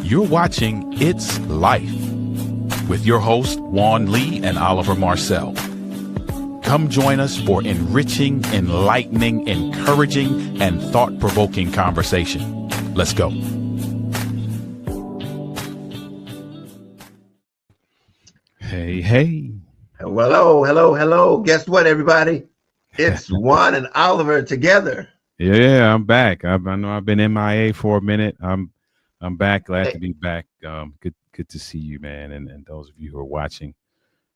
You're watching It's Life with your hosts, Juan Lee and Oliver Marcelle. Come join us for enriching, enlightening, encouraging, and thought-provoking conversation. Let's go. Hey, hey. Hello. Guess what, everybody? It's Juan and Oliver together. Yeah, I'm back. I know I've been MIA for a minute. I'm back. Glad to be back. Good to see you, man, and those of you who are watching.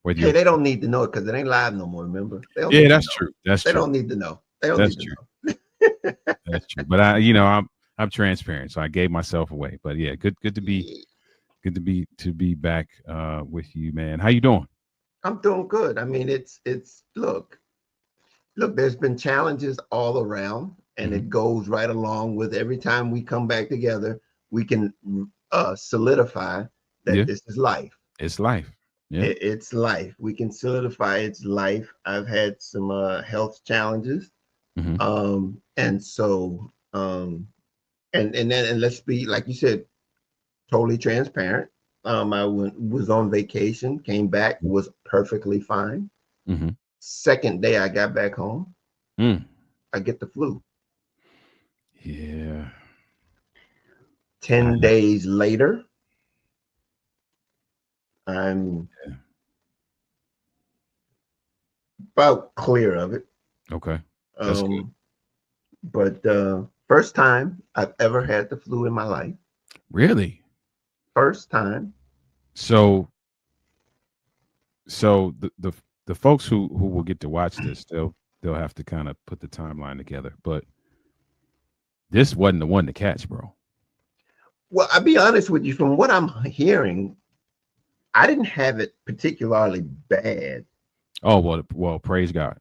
Hey, they don't need to know it because it ain't live no more. Remember? Yeah, that's true. They don't need to know. That's true. That's true. But I'm transparent, so I gave myself away. But yeah, good to be back with you, man. How you doing? I'm doing good. I mean, it's look. There's been challenges all around, and it goes right along with every time we come back together. We can solidify that this is life. It's life. Yeah, it's life. We can solidify it's life. I've had some health challenges, and so and let's be, like you said, totally transparent. I was on vacation, came back, was perfectly fine. Second day I got back home, I get the flu. Yeah. 10 days later, I'm about clear of it. Okay. That's good. But first time I've ever had the flu in my life. Really? First time. So the folks who will get to watch this, they'll have to kind of put the timeline together. But this wasn't the one to catch, bro. Well, I'll be honest with you. From what I'm hearing, I didn't have it particularly bad. Oh, well, praise God.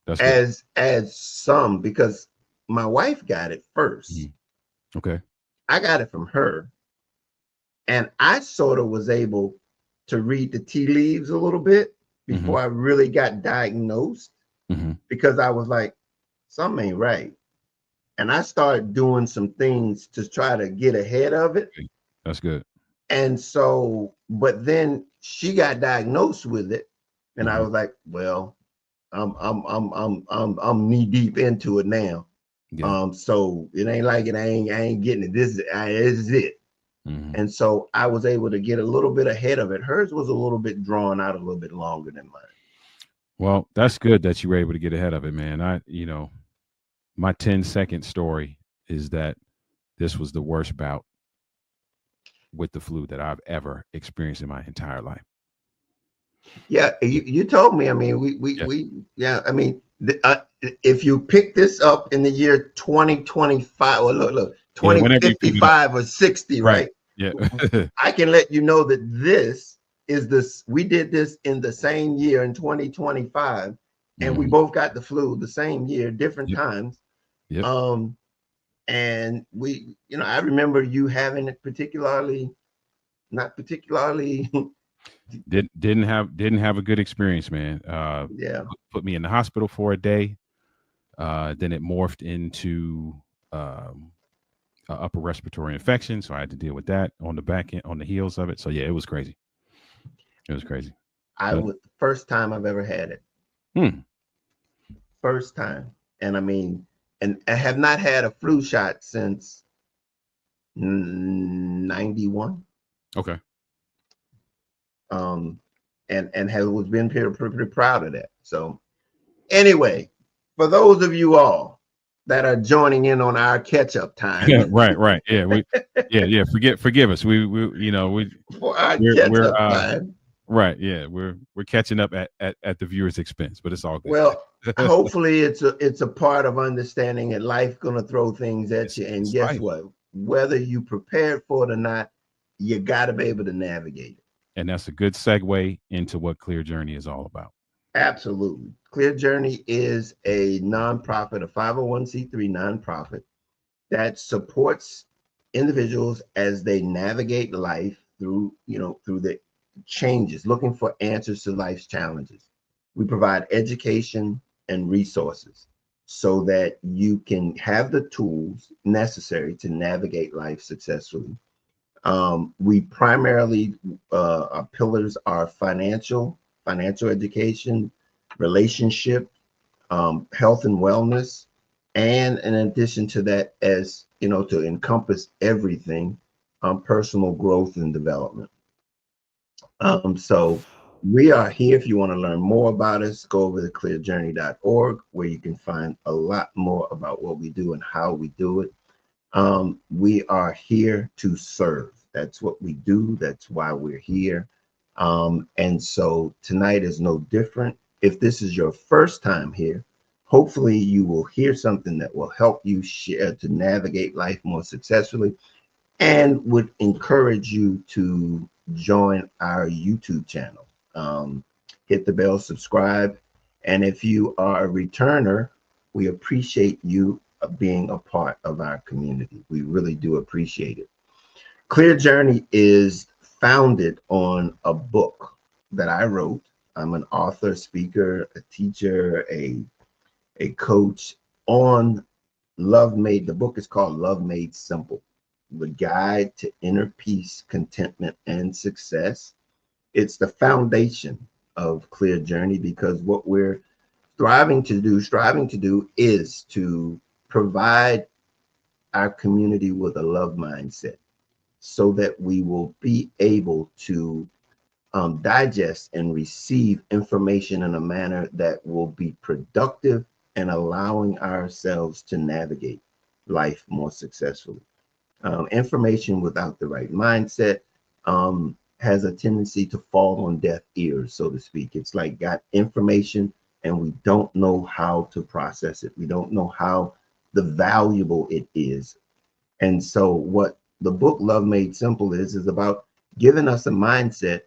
That's as some, because my wife got it first. Okay. I got it from her. And I sort of was able to read the tea leaves a little bit before I really got diagnosed, because I was like, something ain't right. And I started doing some things to try to get ahead of it. That's good. And so, but then she got diagnosed with it, and I was like, well, I'm knee deep into it now. Yeah. So it ain't like I ain't getting it. This is it. And so I was able to get a little bit ahead of it. Hers was a little bit drawn out a little bit longer than mine. Well, that's good that you were able to get ahead of it, man. My 10-second story is that this was the worst bout with the flu that I've ever experienced in my entire life. Yeah, you told me. I mean, I mean, if you pick this up in the year 2025, or look, 2055 or 60, right? Yeah. I can let you know that we did this in the same year in 2025, and we both got the flu the same year, different times. Yep. And we, I remember you having it not particularly didn't have a good experience, man. Put me in the hospital for a day. Then it morphed into upper respiratory infection, so I had to deal with that on the back end, on the heels of it. So yeah, it was crazy. It was crazy. The first time I've ever had it. First time. And I mean, and I have not had a flu shot since 91. Okay. And has been pretty proud of that. So anyway, for those of you all that are joining in on our catch-up time. Yeah, right. Yeah. Forgive us. We're time. Right. Yeah. We're catching up at the viewer's expense, but it's all good. Well, hopefully it's a part of understanding that life gonna throw things at you. And guess what? Whether you prepared for it or not, you gotta be able to navigate it. And that's a good segue into what ClearJourney is all about. Absolutely. ClearJourney is a nonprofit, a 501c3 nonprofit that supports individuals as they navigate life through the changes, looking for answers to life's challenges. We provide education and resources so that you can have the tools necessary to navigate life successfully. We primarily, our pillars are financial education, relationship, health and wellness, and in addition to that, as you know, to encompass everything, personal growth and development. So we are here. If you want to learn more about us, go over to clearjourney.org, where you can find a lot more about what we do and how we do it. We are here to serve. That's what we do. That's why we're here. And so tonight is no different. If this is your first time here, hopefully you will hear something that will help you share to navigate life more successfully, and would encourage you to join our YouTube channel. Hit the bell, subscribe. And if you are a returner, we appreciate you being a part of our community. We really do appreciate it. ClearJourney is founded on a book that I wrote. I'm an author, speaker, a teacher, a coach on Love Made. The book is called Love Made Simple: The Guide to Inner Peace, Contentment, and Success. It's the foundation of ClearJourney, because what we're striving to do is to provide our community with a love mindset, so that we will be able to digest and receive information in a manner that will be productive and allowing ourselves to navigate life more successfully. Information without the right mindset has a tendency to fall on deaf ears, so to speak. It's like got information and we don't know how to process it. We don't know how the valuable it is. And so what the book Love Made Simple is about giving us a mindset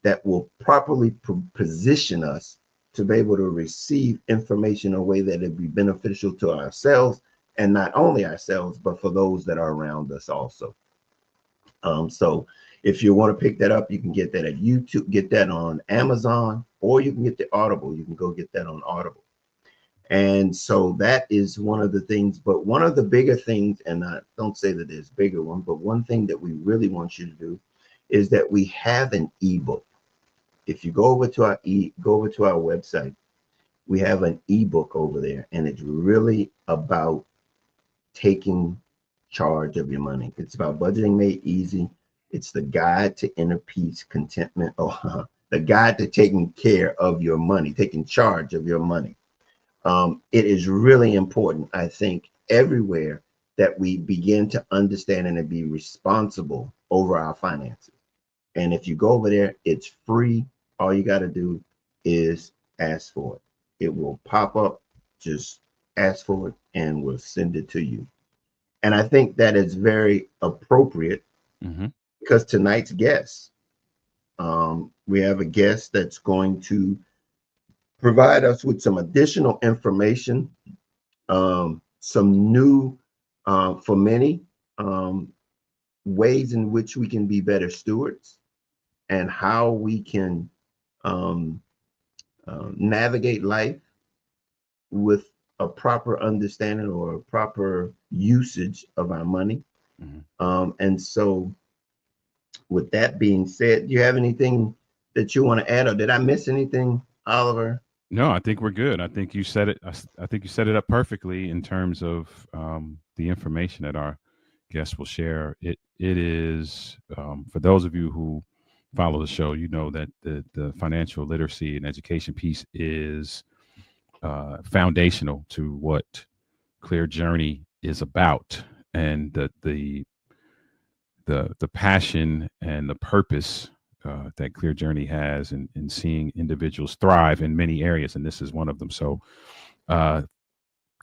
that will properly position us to be able to receive information in a way that will be beneficial to ourselves, and not only ourselves, but for those that are around us also. So if you want to pick that up, you can get that at YouTube, get that on Amazon, or you can get the Audible. You can go get that on Audible. And so that is one of the things. But one of the bigger things, and I don't say that there's bigger one, but one thing that we really want you to do is that we have an ebook. If you go over to our website, we have an ebook over there, and it's really about taking charge of your money. It's about budgeting made easy. It's the guide to inner peace, contentment, the guide to taking care of your money, taking charge of your money. It is really important, I think, everywhere that we begin to understand and to be responsible over our finances. And if you go over there, it's free. All you got to do is ask for it. It will pop up. Just ask for it and we'll send it to you. And I think that is very appropriate because tonight's guest, we have a guest that's going to provide us with some additional information, some new, for many, ways in which we can be better stewards, and how we can navigate life with a proper understanding or a proper usage of our money. And so with that being said, do you have anything that you want to add, or did I miss anything, Oliver? No, I think we're good. I think you said it. I think you set it up perfectly in terms of the information that our guests will share. It is for those of you who follow the show, you know that the financial literacy and education piece is foundational to what ClearJourney is about, and the passion and the purpose that ClearJourney has in seeing individuals thrive in many areas, and this is one of them. So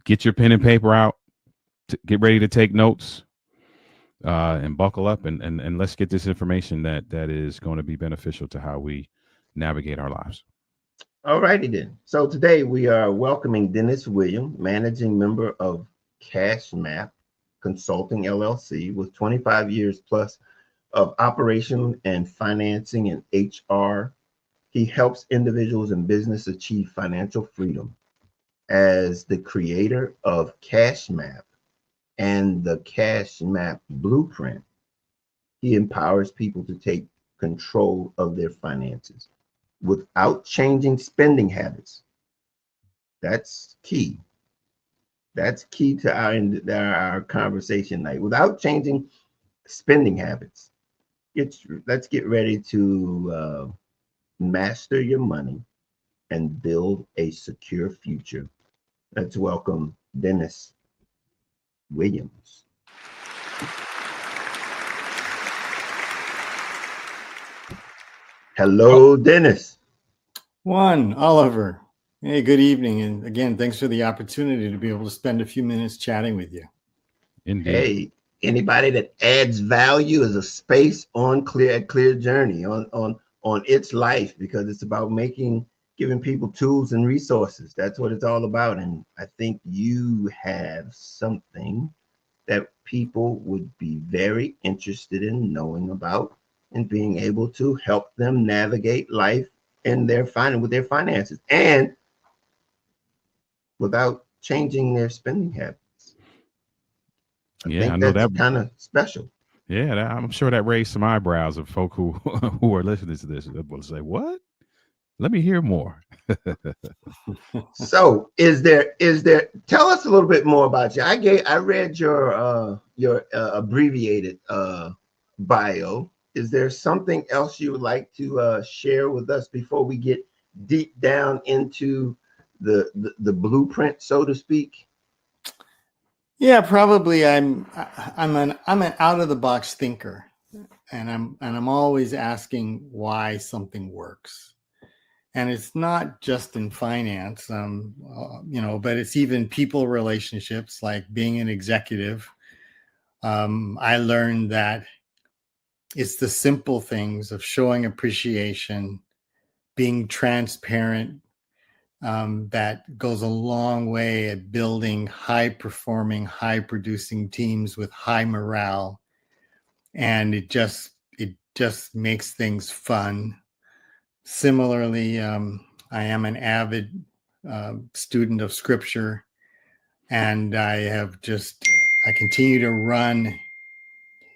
get your pen and paper out, get ready to take notes, and buckle up, and let's get this information that is going to be beneficial to how we navigate our lives. All righty then. So today we are welcoming Dennis William, managing member of CashMap Consulting LLC, with 25 years plus of operation and financing and HR. He helps individuals and business achieve financial freedom. As the creator of CashMap and the CashMap Blueprint, He empowers people to take control of their finances without changing spending habits. That's key. That's key to our conversation night. Without changing spending habits, let's get ready to master your money and build a secure future. Let's welcome Dennis Williams. Hello, Dennis. Juan, Oliver. Hey, good evening. And again, thanks for the opportunity to be able to spend a few minutes chatting with you. Indeed. Hey, anybody that adds value is a space on ClearJourney, on its life, because it's about giving people tools and resources. That's what it's all about. And I think you have something that people would be very interested in knowing about and being able to help them navigate life and with their finances, and without changing their spending habits. I think that's kind of special. Yeah, I'm sure that raised some eyebrows of folk who are listening to this. Will say, "What? Let me hear more." So, is there? Tell us a little bit more about you. I read your abbreviated bio. Is there something else you would like to share with us before we get deep down into the blueprint, so to speak? Yeah, probably. I'm an out of the box thinker, and I'm always asking why something works. And it's not just in finance, but it's even people relationships, like being an executive. I learned that it's the simple things of showing appreciation, being transparent, that goes a long way at building high performing, high producing teams with high morale. And it just makes things fun. Similarly, I am an avid student of scripture, and I continue to run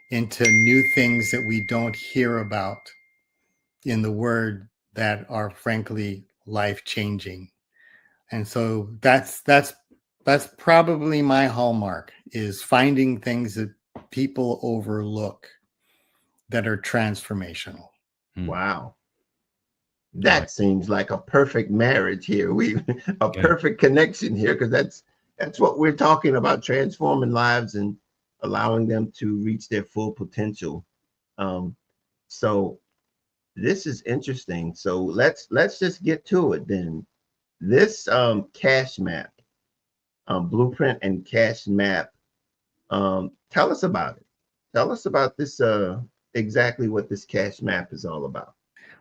into new things that we don't hear about in the word that are frankly life-changing. And so that's probably my hallmark, is finding things that people overlook that are transformational. Wow. That seems like a perfect marriage here. Perfect connection here, because that's what we're talking about, transforming lives and allowing them to reach their full potential. So this is interesting. So let's just get to it then. This cash map, blueprint and cash map. Tell us about it. Tell us about this, exactly what this cash map is all about.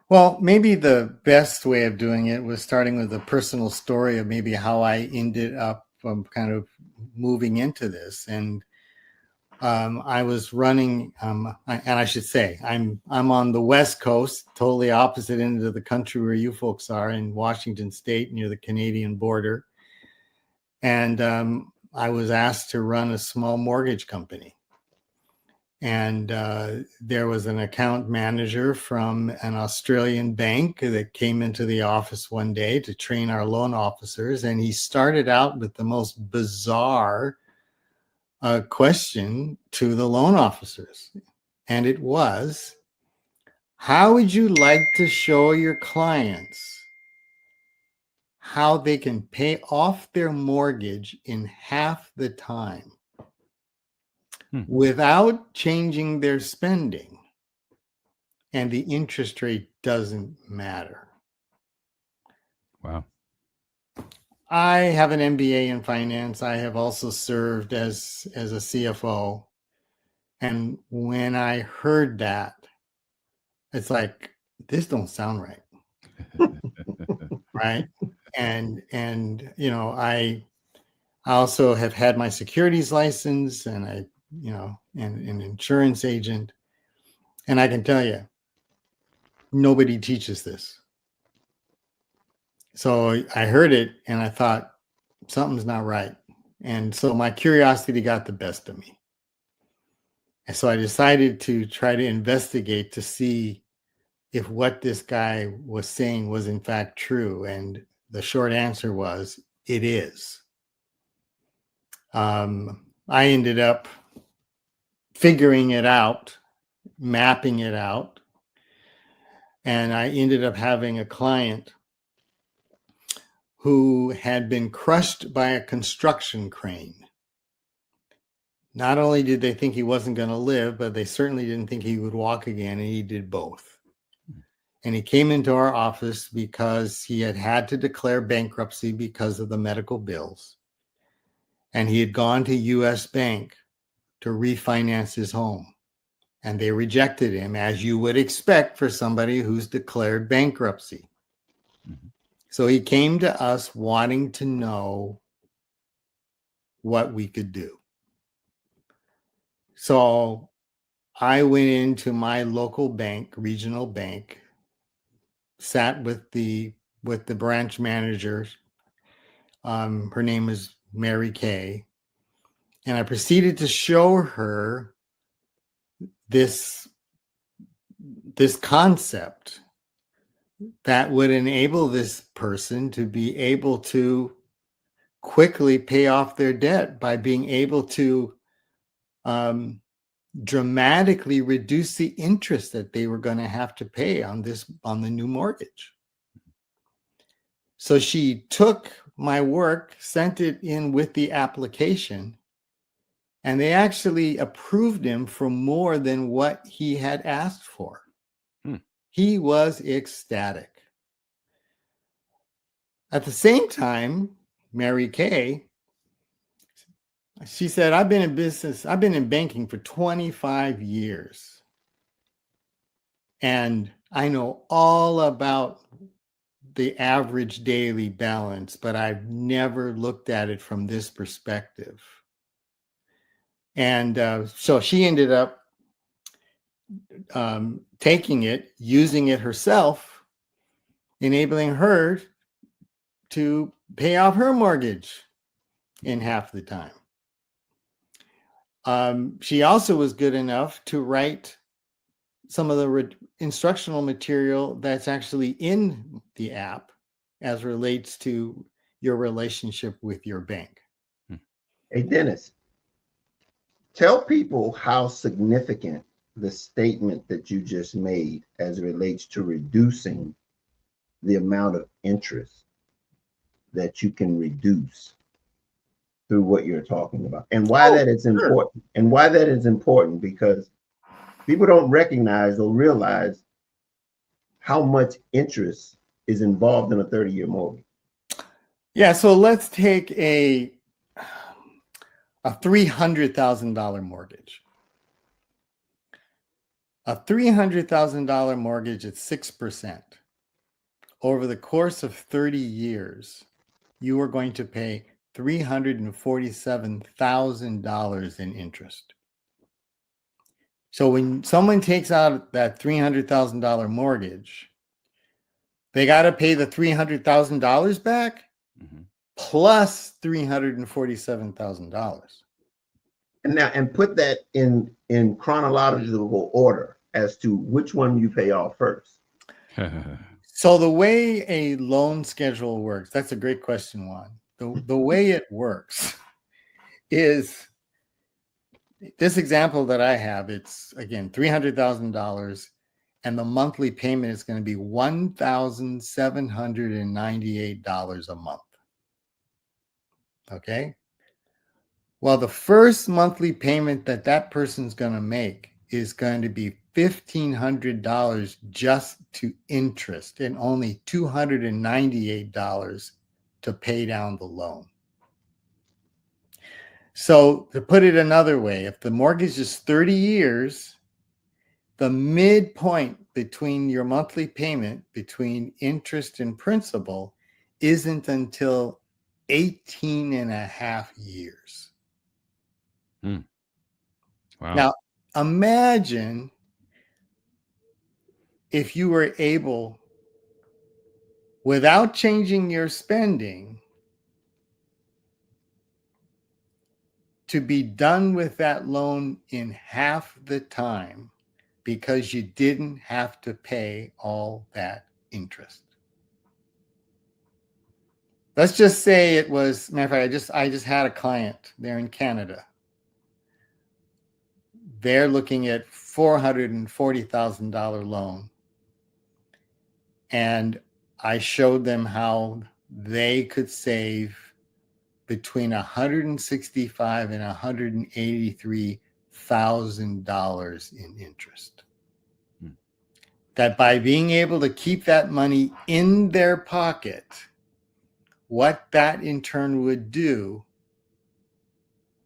Well, maybe the best way of doing it was starting with a personal story of maybe how I ended up kind of moving into this. And I was running, and I should say, I'm on the West Coast, totally opposite end of the country where you folks are, in Washington State, near the Canadian border. And I was asked to run a small mortgage company. And there was an account manager from an Australian bank that came into the office one day to train our loan officers. And he started out with the most bizarre question to the loan officers. And it was, how would you like to show your clients how they can pay off their mortgage in half the time without changing their spending? And the interest rate doesn't matter. Wow. I have an MBA in finance. I have also served as a CFO. And when I heard that, it's like, this don't sound right. Right. And I also have had my securities license, and an insurance agent. And I can tell you, nobody teaches this. So I heard it and I thought, something's not right. And so my curiosity got the best of me. So I decided to try to investigate to see if what this guy was saying was in fact true. And the short answer was, it is. I ended up figuring it out, mapping it out. And I ended up having a client who had been crushed by a construction crane. Not only did they think he wasn't going to live, but they certainly didn't think he would walk again, and he did both. And he came into our office because he had to declare bankruptcy because of the medical bills. And he had gone to US Bank to refinance his home. And they rejected him, as you would expect for somebody who's declared bankruptcy. Mm-hmm. So he came to us wanting to know what we could do. So I went into my local bank, regional bank, sat with the branch manager. Her name is Mary Kay. And I proceeded to show her this concept that would enable this person to be able to quickly pay off their debt by being able to dramatically reduce the interest that they were going to have to pay on the new mortgage. So she took my work, sent it in with the application, and they actually approved him for more than what he had asked for. He was ecstatic. At the same time, Mary Kay, she said, I've been in banking for 25 years. And I know all about the average daily balance, but I've never looked at it from this perspective. And so she ended up taking it, using it herself, enabling her to pay off her mortgage in half the time. She also was good enough to write some of the instructional material that's actually in the app as relates to your relationship with your bank. Hey, Dennis, tell people how significant the statement that you just made as it relates to reducing the amount of interest that you can reduce through what you're talking about, and why that is important. And why that is important, because people don't recognize or realize how much interest is involved in a 30-year mortgage. Yeah, so let's take a $300,000 mortgage. A $300,000 mortgage at 6%. Over the course of 30 years, you are going to pay $347,000 in interest. So when someone takes out that $300,000 mortgage, they got to pay the $300,000 back plus $347,000. And put that in chronological order as to which one you pay off first. So the way a loan schedule works, that's a great question, Juan. The way it works is this example that I have. It's, again, $300,000, and the monthly payment is going to be $1,798 a month. Okay? Well, the first monthly payment that person's going to make is going to be $1,500 just to interest, and only $298 to pay down the loan. So to put it another way, if the mortgage is 30 years, the midpoint between your monthly payment between interest and principal isn't until 18 and a half years. Wow. Now, imagine if you were able, without changing your spending, to be done with that loan in half the time because you didn't have to pay all that interest. Let's just say it was, matter of fact, I just had a client there in Canada. They're looking at $440,000 loan. And I showed them how they could save between $165,000 and $183,000 in interest. That by being able to keep that money in their pocket, what that in turn would do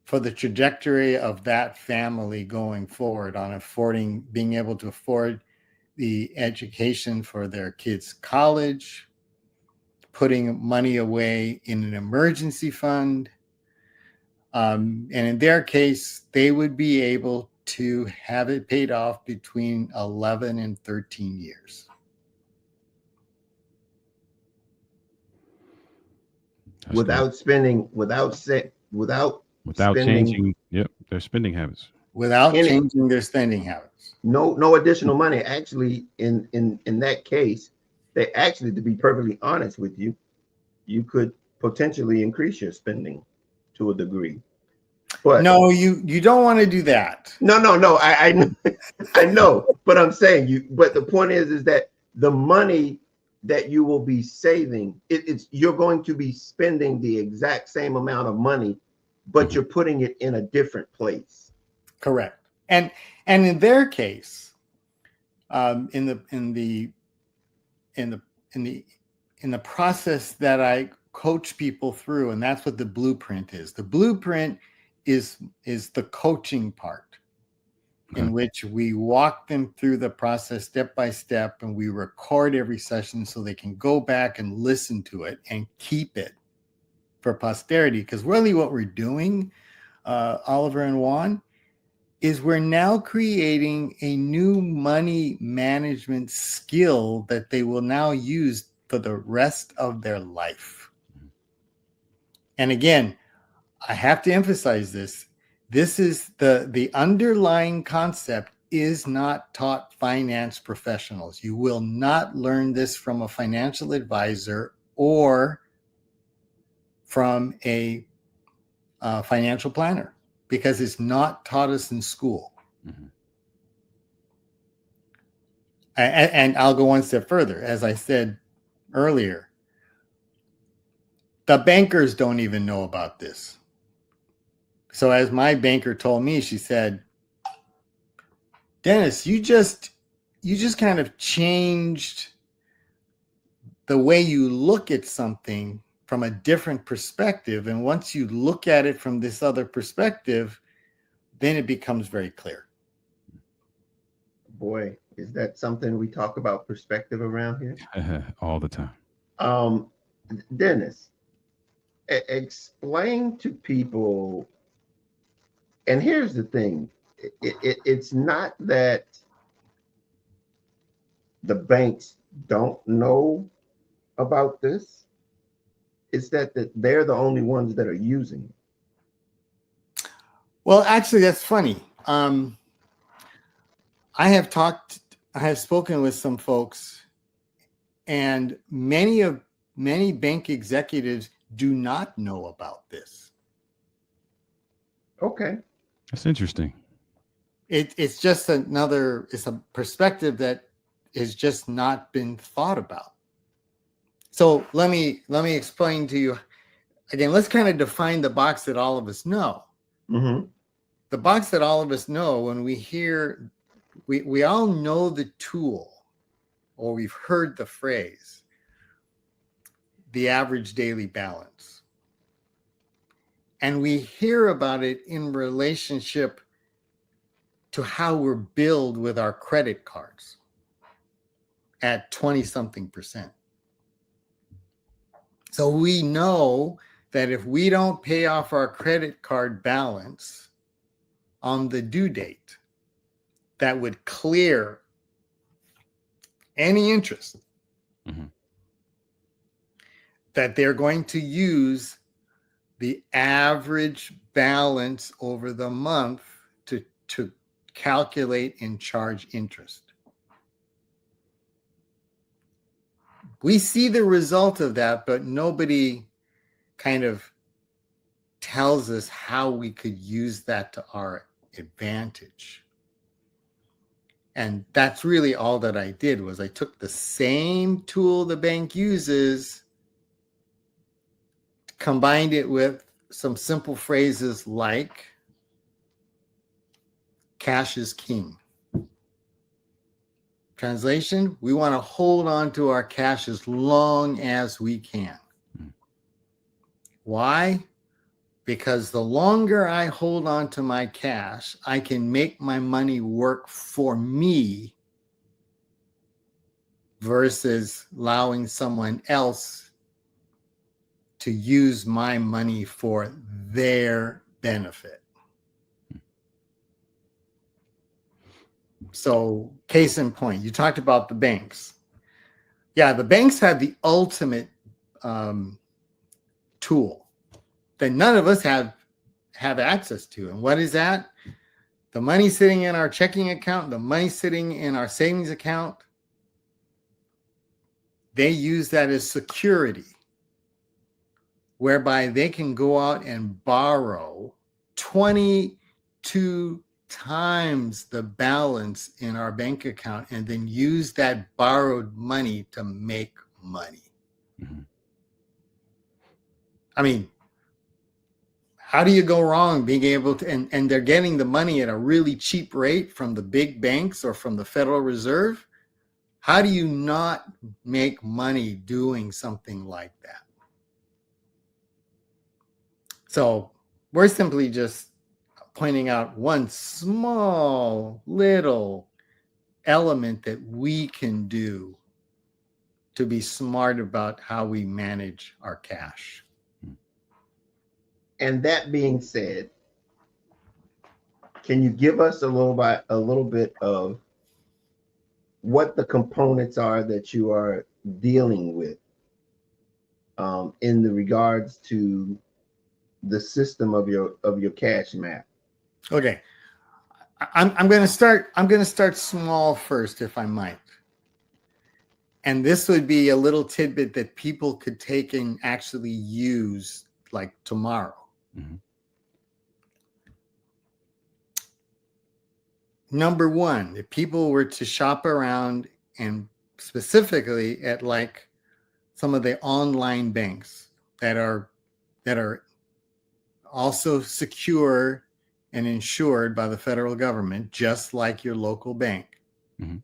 for the trajectory of that family going forward on being able to afford the education for their kids' college, putting money away in an emergency fund. And in their case, they would be able to have it paid off between 11 and 13 years. Without spending, without changing, their spending habits. Without changing their spending habits. No additional money. Actually, in that case, they actually, to be perfectly honest with you, you could potentially increase your spending to a degree. But no, you don't want to do that. No. I know, but I'm saying but the point is that the money that you will be saving, you're going to be spending the exact same amount of money, but you're putting it in a different place. Correct. And in their case, in the process that I coach people through, and that's what the blueprint is. The blueprint is the coaching part, in which we walk them through the process step by step, and we record every session so they can go back and listen to it and keep it for posterity. Because really what we're doing, Oliver and Juan, is we're now creating a new money management skill that they will now use for the rest of their life. And again, I have to emphasize this. This is the underlying concept is not taught finance professionals. You will not learn this from a financial advisor or from a financial planner, because it's not taught us in school. Mm-hmm. And I'll go one step further. As I said earlier, the bankers don't even know about this. So as my banker told me, she said, Dennis, you just kind of changed the way you look at something from a different perspective. And once you look at it from this other perspective, then it becomes very clear. Boy, is that something we talk about, perspective, around here? All the time. Dennis, explain to people, and here's the thing, it's not that the banks don't know about this, it's that they're the only ones that are using it. Well, actually, that's funny. I have spoken with some folks, and many bank executives do not know about this. Okay. That's interesting. It's just it's a perspective that has just not been thought about. So let me explain to you again. Let's kind of define the box that all of us know. Mm-hmm. The box that all of us know, when we hear, we all know the tool, or we've heard the phrase, the average daily balance. And we hear about it in relationship to how we're billed with our credit cards at 20-something%. So we know that if we don't pay off our credit card balance on the due date, that would clear any interest, mm-hmm. that they're going to use the average balance over the month to calculate and charge interest. We see the result of that, but nobody kind of tells us how we could use that to our advantage. And that's really all that I did was I took the same tool the bank uses, combined it with some simple phrases like cash is king. Translation, we want to hold on to our cash as long as we can. Why? Because the longer I hold on to my cash, I can make my money work for me versus allowing someone else to use my money for their benefit. So, case in point, you talked about the banks. Yeah, the banks have the ultimate tool that none of us have access to. And what is that? The money sitting in our checking account, the money sitting in our savings account, they use that as security, whereby they can go out and borrow 22 times the balance in our bank account and then use that borrowed money to make money. Mm-hmm. I mean, how do you go wrong being able to, and they're getting the money at a really cheap rate from the big banks or from the Federal Reserve? How do you not make money doing something like that? So we're simply just pointing out one small little element that we can do to be smart about how we manage our cash. And that being said, can you give us a little bit of what the components are that you are dealing with in the regards to the system of your cash map? Okay, I'm going to start small first, if I might. And this would be a little tidbit that people could take and actually use like tomorrow. Mm-hmm. Number one, if people were to shop around and specifically at like some of the online banks that are also secure and insured by the federal government, just like your local bank. Mm-hmm.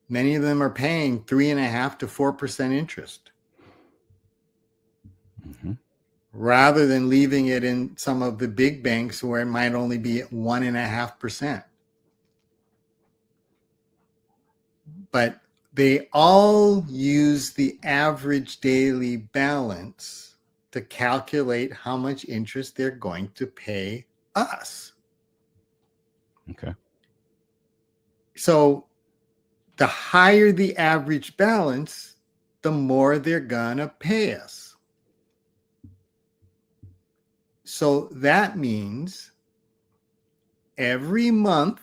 Many of them are paying 3.5% to 4% interest. Mm-hmm. Rather than leaving it in some of the big banks where it might only be at 1.5%. But they all use the average daily balance to calculate how much interest they're going to pay us. Okay. So the higher the average balance, the more they're going to pay us. So that means every month,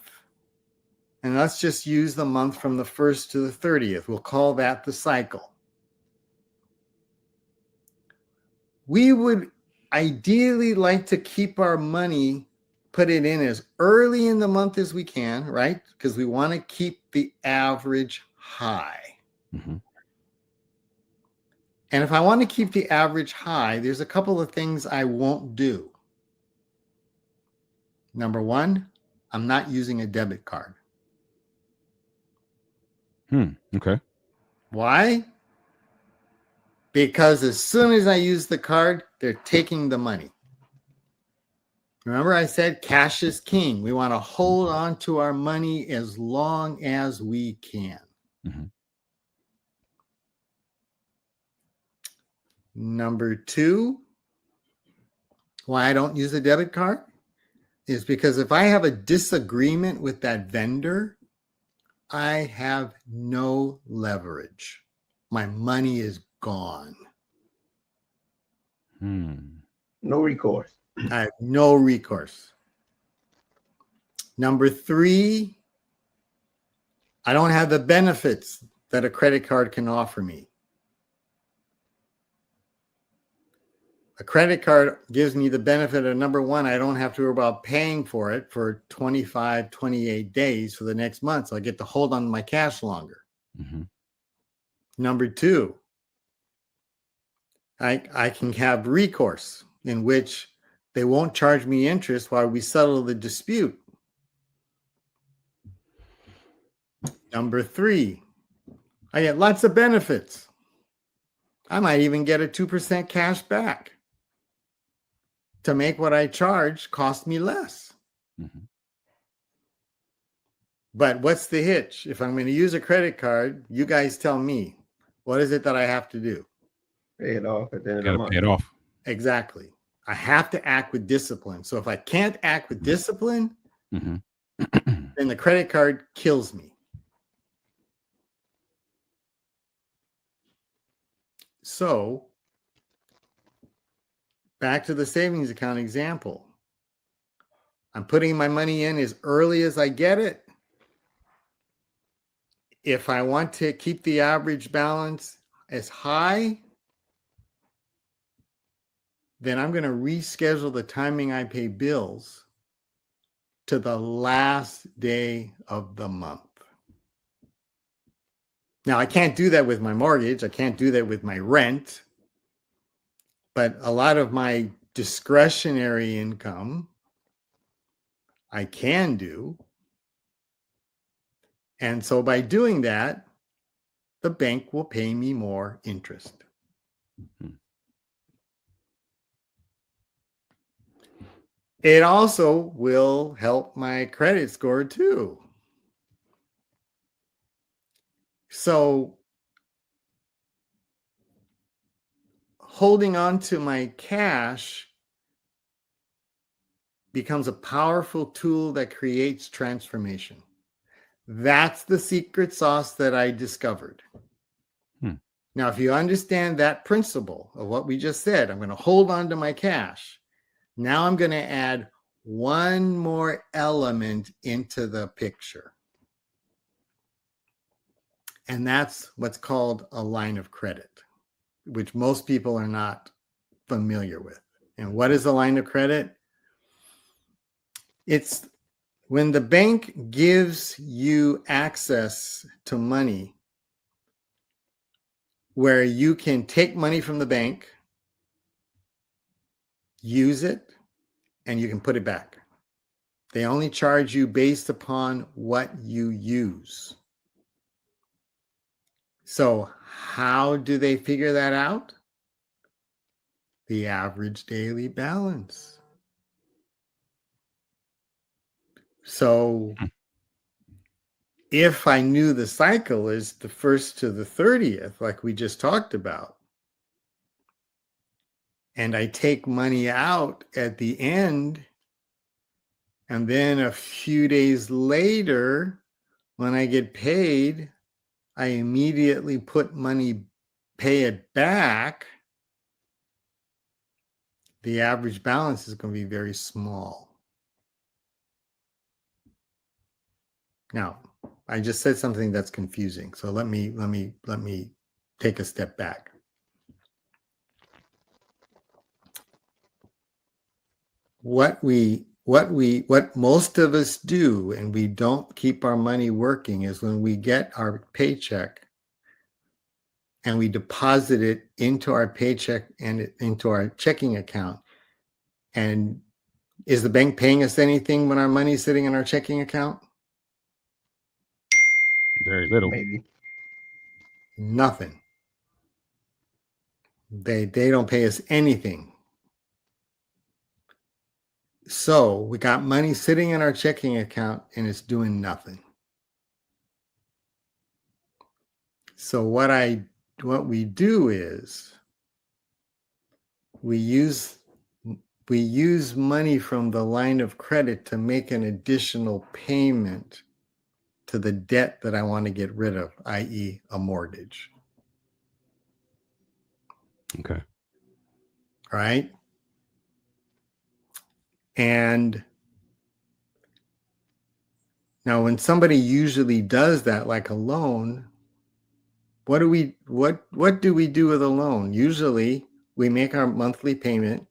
and let's just use the month from the 1st to the 30th. We'll call that the cycle. We would ideally like to keep our money, put it in as early in the month as we can, right? Because we want to keep the average high. Mm-hmm. And if I want to keep the average high, there's a couple of things I won't do. Number one, I'm not using a debit card. Okay. Why? Because as soon as I use the card, they're taking the money. Remember I said cash is king. We want to hold on to our money as long as we can. Mm-hmm. Number two, why I don't use a debit card is because if I have a disagreement with that vendor, I have no leverage. My money is gone. No recourse. I have no recourse. Number 3, I don't have the benefits that a credit card can offer me. A credit card gives me the benefit of, number 1, I don't have to worry about paying for it for 25, 28 days for the next month. So I get to hold on to my cash longer. Number 2, I can have recourse in which they won't charge me interest while we settle the dispute. Number 3, I get lots of benefits. I might even get a 2% cash back to make what I charge cost me less. But what's the hitch? If I'm going to use a credit card, you guys tell me, what is it that I have to do? Pay it off at the end of the month. Pay it off. Exactly. I have to act with discipline. So if I can't act with discipline, then the credit card kills me. So back to the savings account example. I'm putting my money in as early as I get it. If I want to keep the average balance as high, then I'm going to reschedule the timing I pay bills to the last day of the month. Now, I can't do that with my mortgage. I can't do that with my rent. But a lot of my discretionary income, I can do. And so by doing that, the bank will pay me more interest. It also will help my credit score too. So holding on to my cash becomes a powerful tool that creates transformation. That's the secret sauce that I discovered. Now, if you understand that principle of what we just said, I'm going to hold on to my cash. Now I'm going to add one more element into the picture. And that's what's called a line of credit, which most people are not familiar with. And what is a line of credit? It's when the bank gives you access to money where you can take money from the bank, use it, and you can put it back. They only charge you based upon what you use. So how do they figure that out? The average daily balance. So if I knew the cycle is the 1st to the 30th, like we just talked about, and I take money out at the end, and then a few days later, when I get paid, I immediately pay it back, the average balance is going to be very small. Now, I just said something that's confusing. So let me take a step back. What most of us do, and we don't keep our money working, is when we get our paycheck and we deposit it into our paycheck and into our checking account. And is the bank paying us anything when our money is sitting in our checking account? Very little. Maybe. Nothing. They don't pay us anything. So we got money sitting in our checking account and it's doing nothing. So what we do is we use money from the line of credit to make an additional payment to the debt that I want to get rid of, i.e., a mortgage. Okay. right? And now when somebody usually does that, like a loan, what do we do with a loan? Usually we make our monthly payment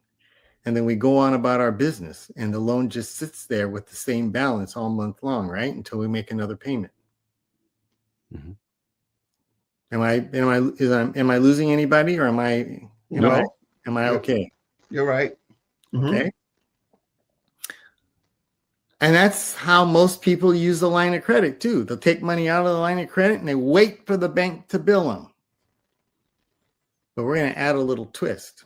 and then we go on about our business, and the loan just sits there with the same balance all month long, right? Until we make another payment. Mm-hmm. Am I losing anybody, or am I okay? You're right. Mm-hmm. Okay. And that's how most people use the line of credit too. They'll take money out of the line of credit and they wait for the bank to bill them. But we're going to add a little twist.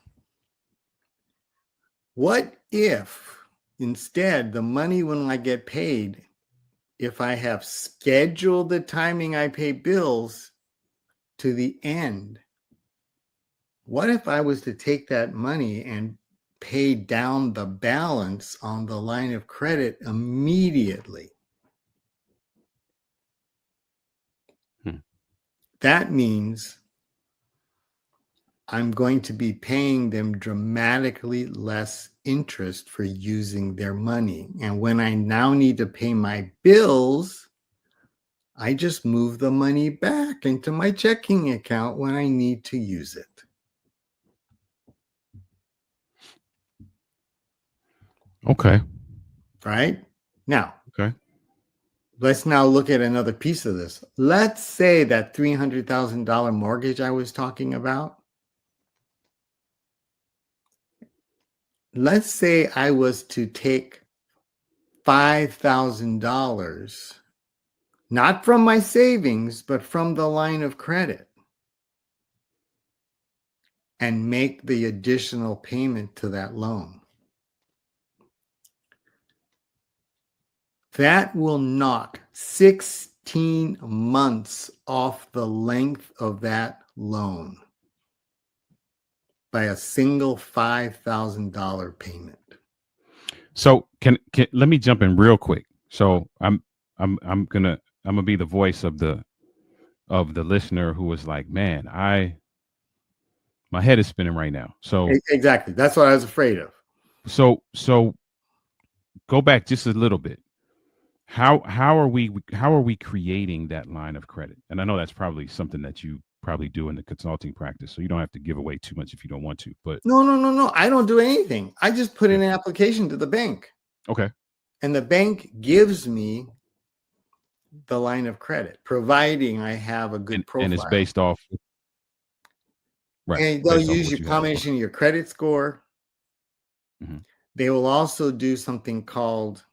What if instead the money when I get paid, if I have scheduled the timing I pay bills to the end, what if I was to take that money and pay down the balance on the line of credit immediately? That means I'm going to be paying them dramatically less interest for using their money. And when I now need to pay my bills, I just move the money back into my checking account when I need to use it. Okay. Right? Now. Okay. Let's now look at another piece of this. Let's say that $300,000 mortgage I was talking about. Let's say I was to take $5,000, not from my savings, but from the line of credit, and make the additional payment to that loan. That will knock 16 months off the length of that loan by a single $5,000 payment. So can let me jump in real quick. So I'm gonna be the voice of the listener who was like, man, my head is spinning right now. So exactly, that's what I was afraid of. So go back just a little bit. How are we creating that line of credit? And I know that's probably something that you probably do in the consulting practice, so you don't have to give away too much if you don't want to. But no, I don't do anything. I just put in an application to the bank. Okay. And the bank gives me the line of credit, providing I have a good profile. And it's based off. Right. And they'll use your combination of your credit score. Mm-hmm. They will also do something called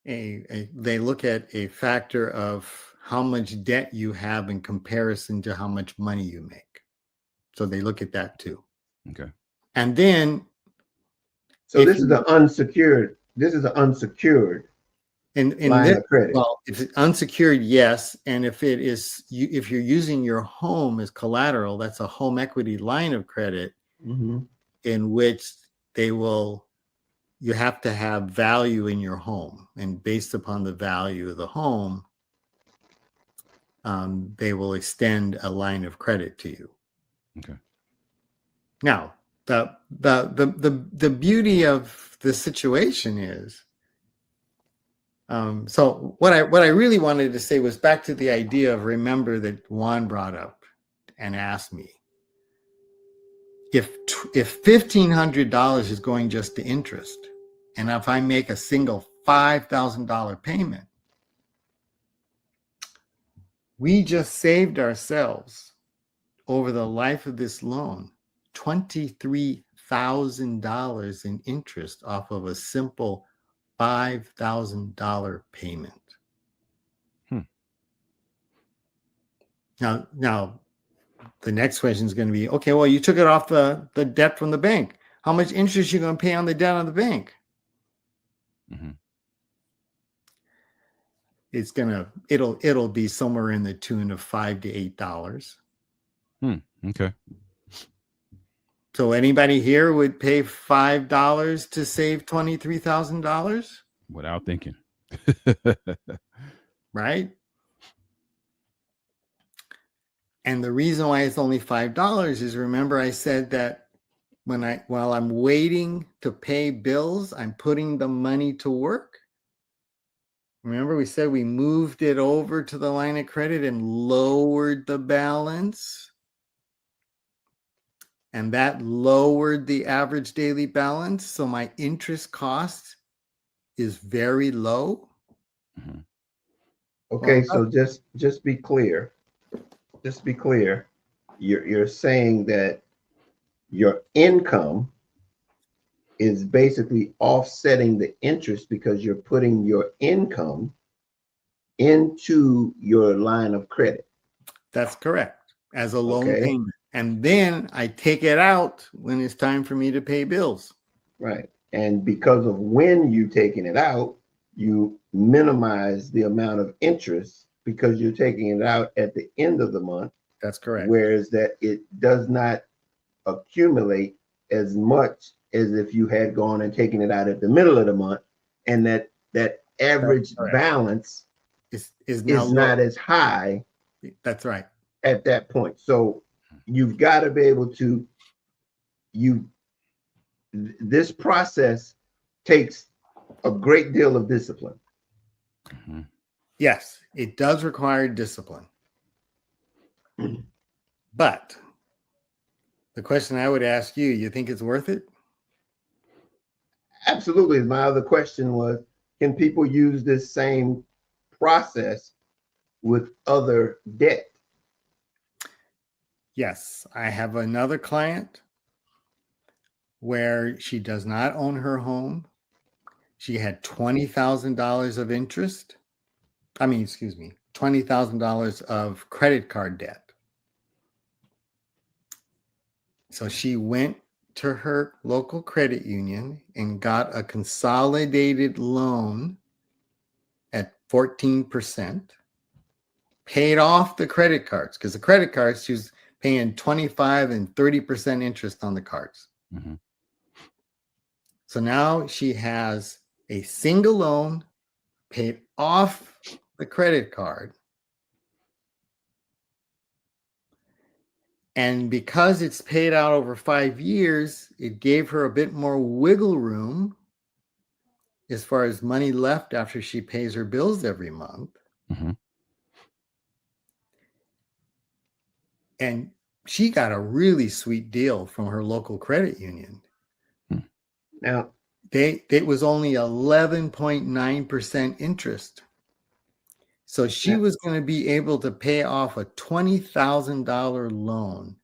they look at a factor of how much debt you have in comparison to how much money you make. So they look at that too. Okay. And then so this is the unsecured. This is the unsecured line of credit. Well, if it's unsecured, yes. And if it is, if you're using your home as collateral, that's a home equity line of credit, mm-hmm. in which you have to have value in your home, and based upon the value of the home, they will extend a line of credit to you. Okay. Now, the beauty of the situation is, so what I really wanted to say was back to the idea of, remember, that Juan brought up and asked me if $1,500 is going just to interest, and if I make a single $5,000 payment, we just saved ourselves over the life of this loan $23,000 in interest off of a simple $5,000 payment. Now, the next question is going to be, okay, well, you took it off the debt from the bank. How much interest are you going to pay on the debt on the bank? Mm-hmm. It'll be somewhere in the tune of $5 to $8. Okay. So anybody here would pay $5 to save $23,000? Without thinking. Right? And the reason why it's only $5 is, remember I said that while I'm waiting to pay bills, I'm putting the money to work. Remember, we said we moved it over to the line of credit and lowered the balance. And that lowered the average daily balance. So my interest cost is very low. Mm-hmm. Okay, so just be clear. Just be clear. You're saying that your income is basically offsetting the interest because you're putting your income into your line of credit. That's correct. As a loan payment. And then I take it out when it's time for me to pay bills. Right. And because of when you're taking it out, you minimize the amount of interest because you're taking it out at the end of the month. That's correct. Whereas that it does not accumulate as much as if you had gone and taken it out at the middle of the month, and that average balance is not as high. That's right. At that point. So you've got to be able to, this process takes a great deal of discipline. Mm-hmm. Yes, it does require discipline. But the question I would ask you, you think it's worth it? Absolutely. My other question was, can people use this same process with other debt? Yes, I have another client where she does not own her home. She had $20,000 of interest. $20,000 of credit card debt. So she went to her local credit union and got a consolidated loan at 14%, paid off the credit cards, because the credit cards, she was paying 25 and 30% interest on the cards. Mm-hmm. So now she has a single loan, paid off the credit card. And because it's paid out over 5 years, it gave her a bit more wiggle room as far as money left after she pays her bills every month. Mm-hmm. And she got a really sweet deal from her local credit union. Now, it was only 11.9% interest. So she was going to be able to pay off a $20,000 loan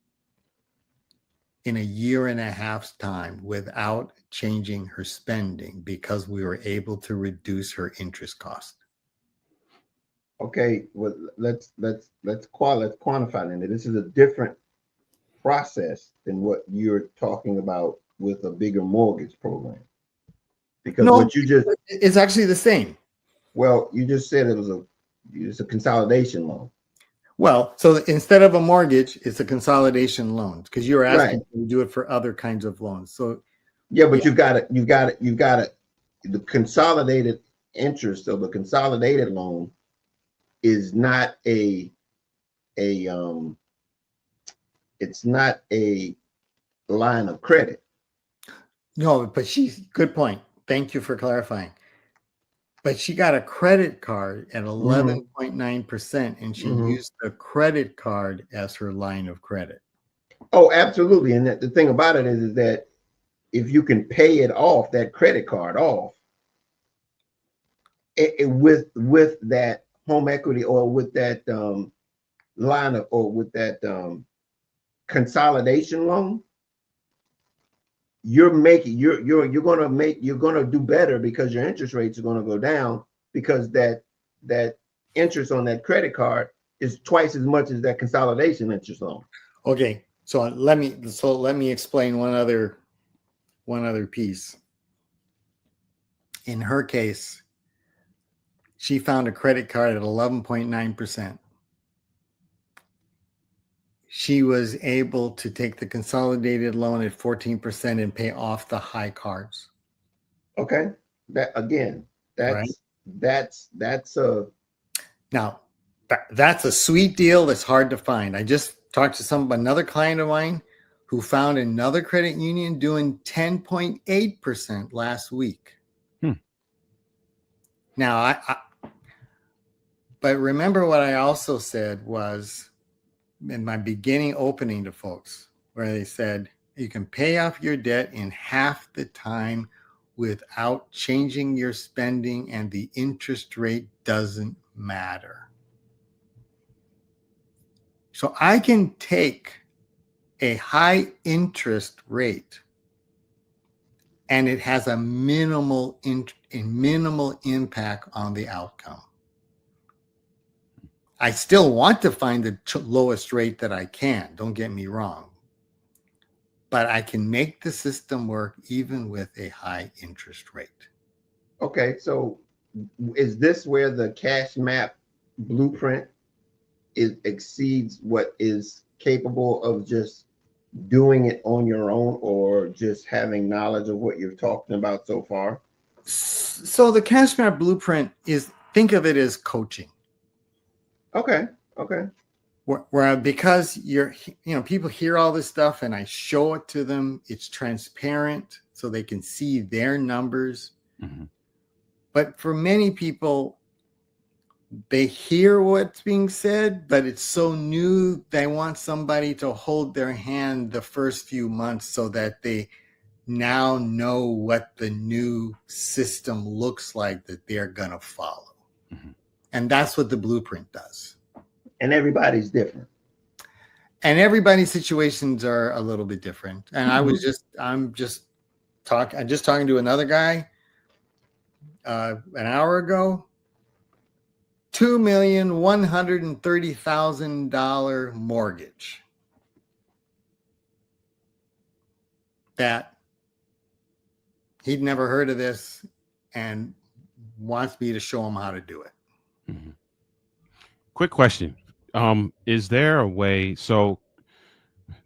in a year and a half's time without changing her spending because we were able to reduce her interest cost. Okay, well, let's quantify it. This is a different process than what you're talking about with a bigger mortgage program. Because what you just, it's actually the same. Well, you just said it's a consolidation loan. Well, so instead of a mortgage, it's a consolidation loan because you're asking to do it for other kinds of loans. So yeah, but you've got the consolidated interest of the consolidated loan is not it's not a line of credit. No, but good point. Thank you for clarifying. But she got a credit card at 11.9%, and she used the credit card as her line of credit. Oh, absolutely. And the thing about it is that if you can pay it off, that credit card off, with that home equity or with that line of, or with that consolidation loan, you're going to do better because your interest rates are going to go down because that interest on that credit card is twice as much as that consolidation interest loan. Okay, so let me explain one other piece. In her case, she found a credit card at 11.9%. She was able to take the consolidated loan at 14% and pay off the high cards. Okay. That's a sweet deal that's hard to find. I just talked to another client of mine who found another credit union doing 10.8% last week. Now, but remember what I also said was in my beginning opening to folks, where they said you can pay off your debt in half the time without changing your spending, and the interest rate doesn't matter. So I can take a high interest rate and it has a minimal impact on the outcome. I still want to find the lowest rate that I can, don't get me wrong, but I can make the system work even with a high interest rate. Okay, so is this where the cash map blueprint exceeds what is capable of just doing it on your own, or just having knowledge of what you're talking about so far? So the cash map blueprint is, think of it as coaching. Okay. Where because people hear all this stuff and I show it to them, it's transparent so they can see their numbers. Mm-hmm. But for many people, they hear what's being said, but it's so new, they want somebody to hold their hand the first few months so that they now know what the new system looks like that they're going to follow. Mm-hmm. And that's what the blueprint does. And everybody's different. And everybody's situations are a little bit different. And mm-hmm. I'm just talking to another guy an hour ago. $2,130,000 mortgage that he'd never heard of this and wants me to show him how to do it. Mm-hmm. Quick question. Is there a way, so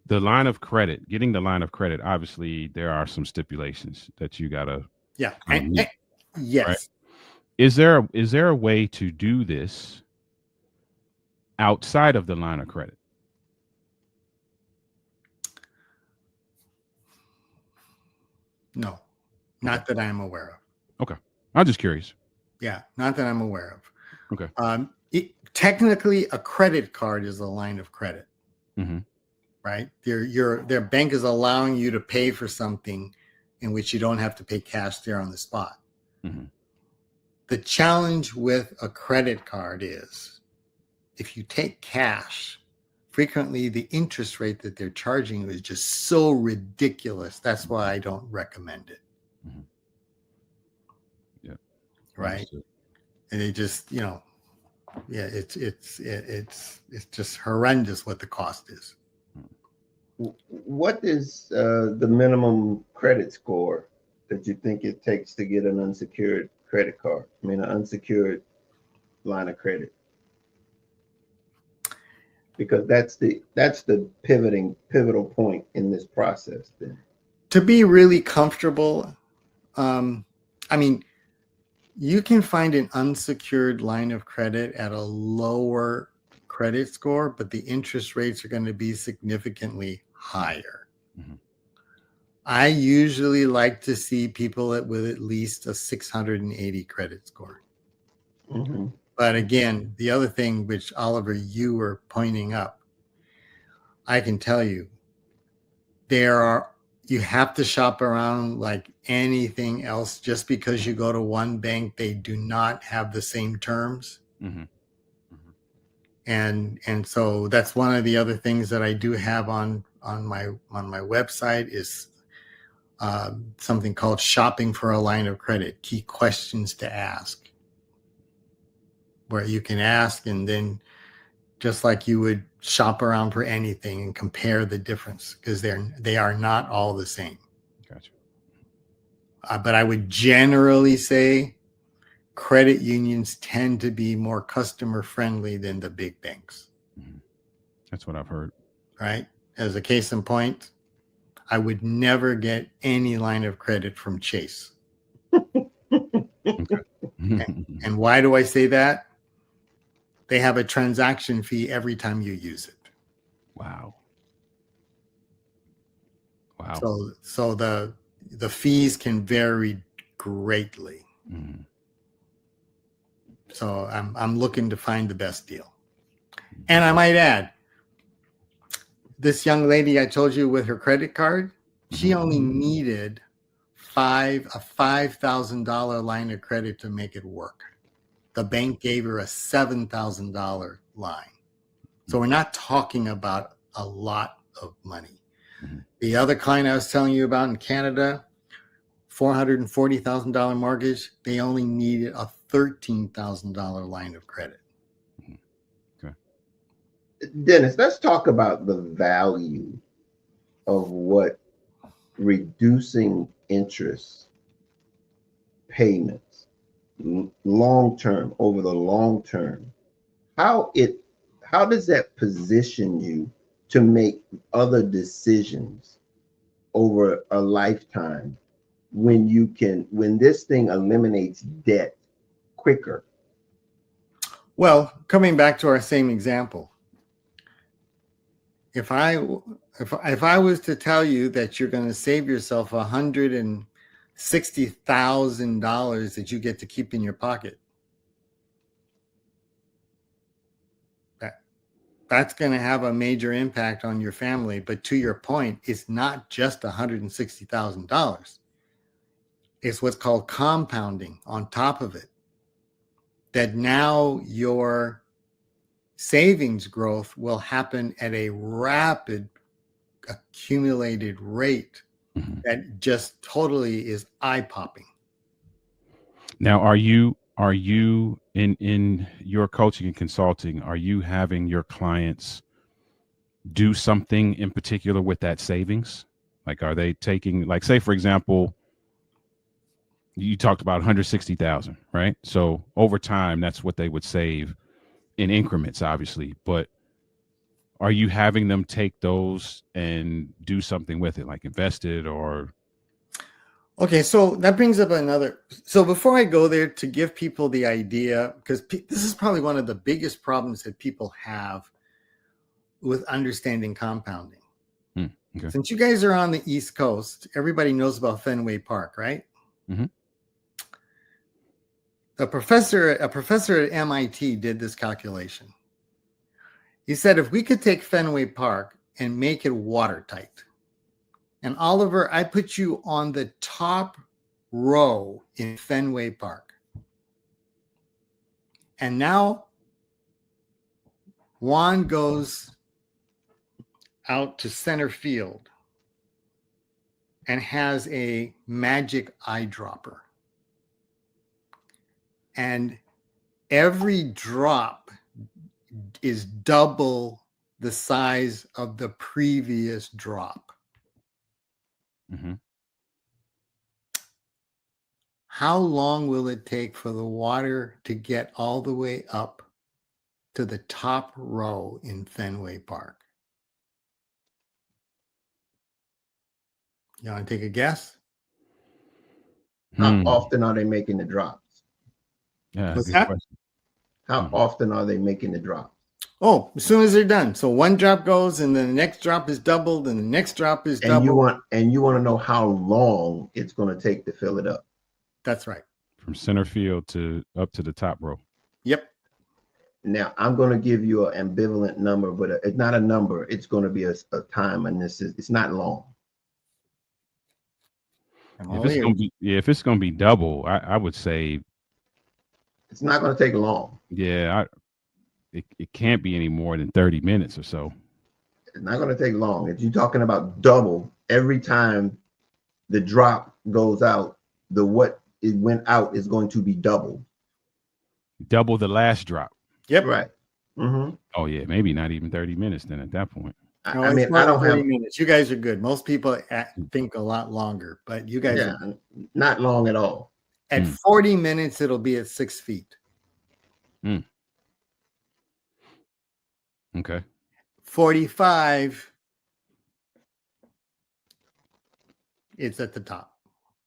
the line of credit, getting the line of credit, obviously there are some stipulations that you gotta meet, yes. Right? Is there a way to do this outside of the line of credit? No, not that I'm aware of. Okay. I'm just curious. Yeah, not that I'm aware of. Okay. Technically, a credit card is a line of credit, mm-hmm. right? Their bank is allowing you to pay for something in which you don't have to pay cash there on the spot. Mm-hmm. The challenge with a credit card is if you take cash, frequently the interest rate that they're charging you is just so ridiculous. That's why I don't recommend it. Mm-hmm. Yeah. Right. And they just, it's just horrendous what the cost is. What is the minimum credit score that you think it takes to get an unsecured credit card? I mean, an unsecured line of credit, because that's the pivotal point in this process. Then, to be really comfortable, you can find an unsecured line of credit at a lower credit score, but the interest rates are going to be significantly higher. Mm-hmm. I usually like to see people with at least a 680 credit score. Mm-hmm. But again, the other thing which Oliver, you were pointing up, I can tell you, you have to shop around like anything else. Just because you go to one bank, they do not have the same terms. Mm-hmm. Mm-hmm. And so that's one of the other things that I do have on my website is something called shopping for a line of credit, key questions to ask, where you can ask and then just like you would shop around for anything and compare the difference, because they are not all the same. Gotcha. But I would generally say credit unions tend to be more customer friendly than the big banks. Mm-hmm. That's what I've heard. Right? As a case in point, I would never get any line of credit from Chase. Okay. And why do I say that? They have a transaction fee every time you use it. Wow. Wow. So the fees can vary greatly. Mm-hmm. So I'm looking to find the best deal. And I might add, this young lady I told you with her credit card, she only needed a $5,000 line of credit to make it work. The bank gave her a $7,000 line. So we're not talking about a lot of money. Mm-hmm. The other client I was telling you about in Canada, $440,000 mortgage, they only needed a $13,000 line of credit. Okay. Dennis, let's talk about the value of what reducing interest payments long term, over the long term, how does that position you to make other decisions over a lifetime when this thing eliminates debt quicker? Well, coming back to our same example, if I was to tell you that you're going to save yourself $160,000 that you get to keep in your pocket, that's going to have a major impact on your family. But to your point, it's not just $160,000. It's what's called compounding on top of it. That now your savings growth will happen at a rapid accumulated rate that just totally is eye-popping. Now, are you in your coaching and consulting, are you having your clients do something in particular with that savings? Like, are they taking, like, say, for example, you talked about 160,000, right? So over time, that's what they would save in increments, obviously. But are you having them take those and do something with it, like invest it or? Okay, so that brings up another. So before I go there, to give people the idea, because this is probably one of the biggest problems that people have with understanding compounding. Okay. Since you guys are on the East Coast, everybody knows about Fenway Park, right? Mm-hmm. A professor at MIT did this calculation. He said, if we could take Fenway Park and make it watertight, and Oliver, I put you on the top row in Fenway Park. And now Juan goes out to center field and has a magic eyedropper. And every drop is double the size of the previous drop. Mm-hmm. How long will it take for the water to get all the way up to the top row in Fenway Park? You want to take a guess? How often are they making the drops? Yeah, what's good that? question. How often are they making the drops? Oh, as soon as they're done. So one drop goes, and then the next drop is doubled, and the next drop is doubled. And you want to know how long it's going to take to fill it up. That's right. From center field to up to the top row. Yep. Now I'm going to give you an ambivalent number, but it's not a number. It's going to be a time, and it's not long. If it's gonna be double, I would say it's not going to take long. Yeah, it can't be any more than 30 minutes or so. It's not going to take long. If you're talking about double, every time the drop goes out, what it went out is going to be double. Double the last drop. Yep. Right. Mm-hmm. Oh yeah, maybe not even 30 minutes then at that point. No, I mean, I don't have 30 minutes. You guys are good. Most people think a lot longer, but you guys are not long at all. At 40 minutes, it'll be at 6 feet. Okay. 45, it's at the top.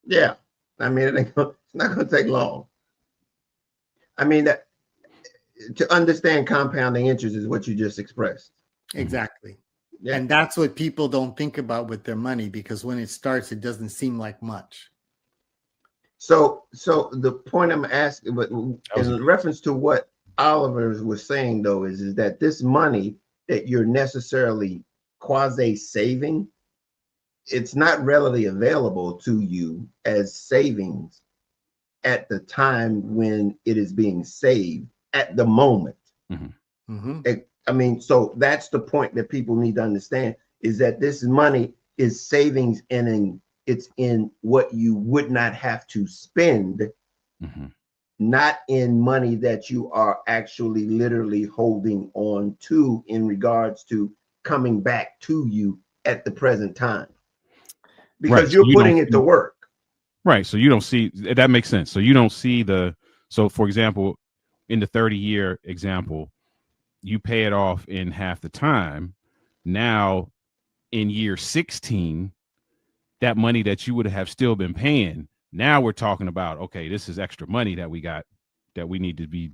Yeah. I mean, it's not going to take long. I mean, to understand compounding interest is what you just expressed. Exactly. Yeah. And that's what people don't think about with their money, because when it starts, it doesn't seem like much. So the point I'm asking, but in reference to what Oliver was saying though, is that this money that you're necessarily quasi saving, it's not readily available to you as savings at the time when it is being saved at the moment. Mm-hmm. Mm-hmm. I mean, so that's the point that people need to understand, is that this money is savings and it's in what you would not have to spend, mm-hmm. not in money that you are actually literally holding on to in regards to coming back to you at the present time. Because Right. you're So putting it to work. Right. So you don't see, that makes sense. So you don't see so for example, in the 30-year example, you pay it off in half the time. Now in year 16, that money that you would have still been paying, now we're talking about, okay, this is extra money that we got that we need to be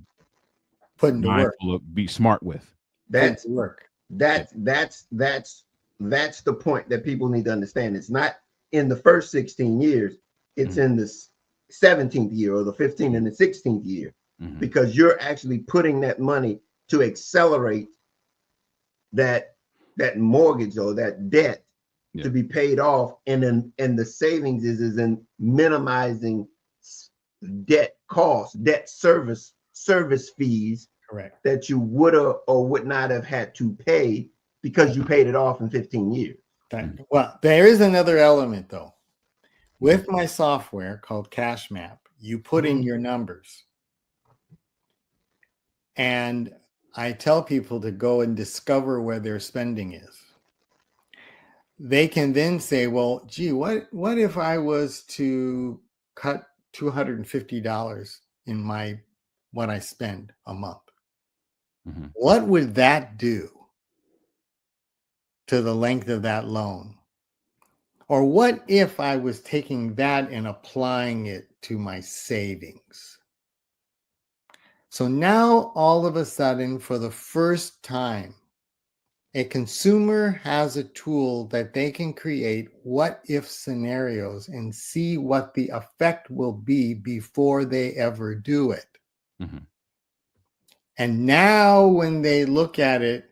Putting to work, be smart with. That's the point that people need to understand. It's not in the first 16 years, it's in the 17th year or the 15th and the 16th year, because you're actually putting that money to accelerate that mortgage or that debt to be paid off, and the savings is in minimizing debt costs, debt service fees. Correct. That you would or would not have had to pay because you paid it off in 15 years. Well, there is another element though. With my software called Cash Map, you put in your numbers. And I tell people to go and discover where their spending is. They can then say, well, gee, what if I was to cut $250 in what I spend a month? What would that do to the length of that loan? Or what if I was taking that and applying it to my savings? So now all of a sudden, for the first time, a consumer has a tool that they can create what if scenarios and see what the effect will be before they ever do it. And now when they look at it,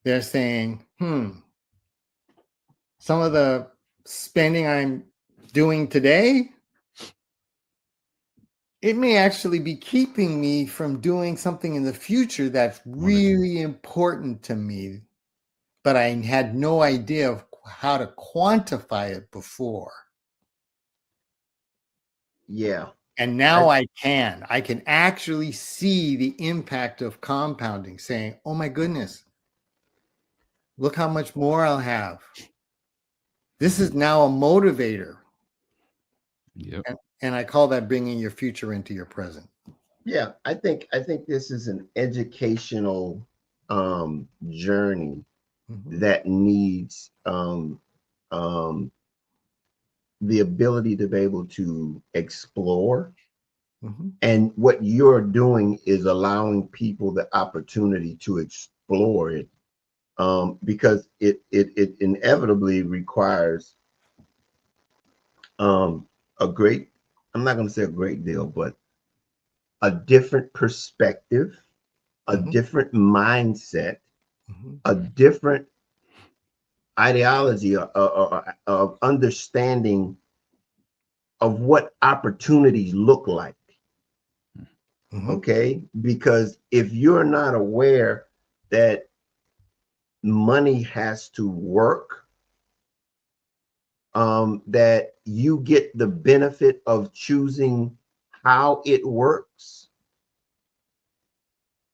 they're saying, some of the spending I'm doing today, it may actually be keeping me from doing something in the future that's really important to me, but I had no idea of how to quantify it before. Yeah. And now I can actually see the impact of compounding, saying, oh my goodness, look how much more I'll have. This is now a motivator. Yep. And I call that bringing your future into your present. Yeah, I think this is an educational journey that needs the ability to be able to explore. And what you're doing is allowing people the opportunity to explore it, because it inevitably requires a great, I'm not going to say a great deal, but a different perspective, a different mindset, a different ideology of understanding of what opportunities look like. Okay, because if you're not aware that money has to work, that you get the benefit of choosing how it works,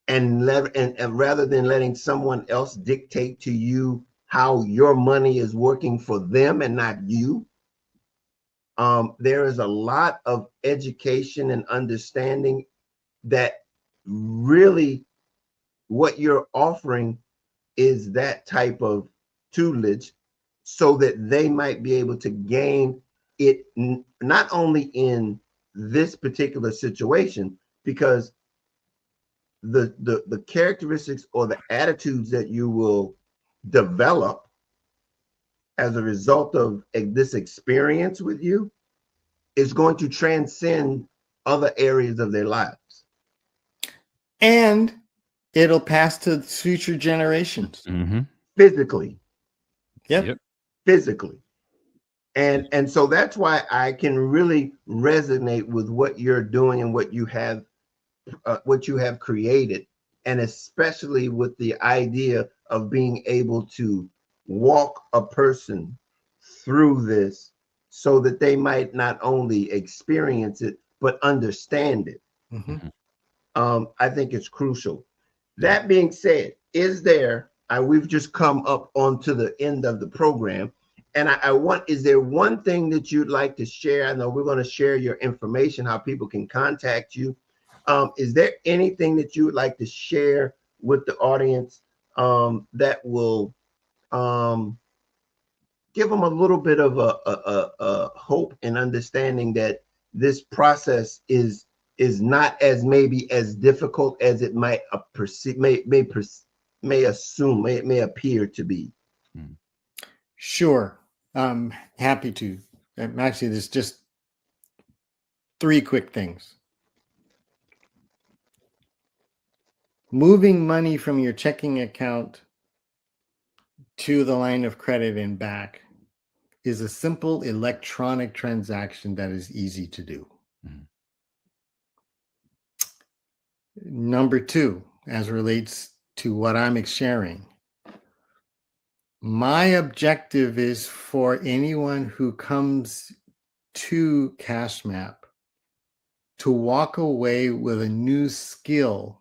and rather than letting someone else dictate to you how your money is working for them and not you. There is a lot of education and understanding that really what you're offering is that type of tutelage, so that they might be able to gain it not only in this particular situation, because the characteristics or the attitudes that you will develop as a result of this experience with you is going to transcend other areas of their lives. And it'll pass to future generations. Physically. Yep. Physically. And so that's why I can really resonate with what you're doing and what you have created, and especially with the idea of being able to walk a person through this so that they might not only experience it but understand it. I think it's crucial. That being said, we've just come up onto the end of the program, and is there one thing that you'd like to share? I know we're going to share your information, how people can contact you. Is there anything that you would like to share with the audience that will give them a little bit of a hope and understanding that this process is not as maybe as difficult as it might may appear to be? Sure. I'm happy to. Actually, there's just 3 quick things. Moving money from your checking account to the line of credit and back is a simple electronic transaction that is easy to do. Number 2, as relates to what I'm sharing, my objective is for anyone who comes to CashMap to walk away with a new skill.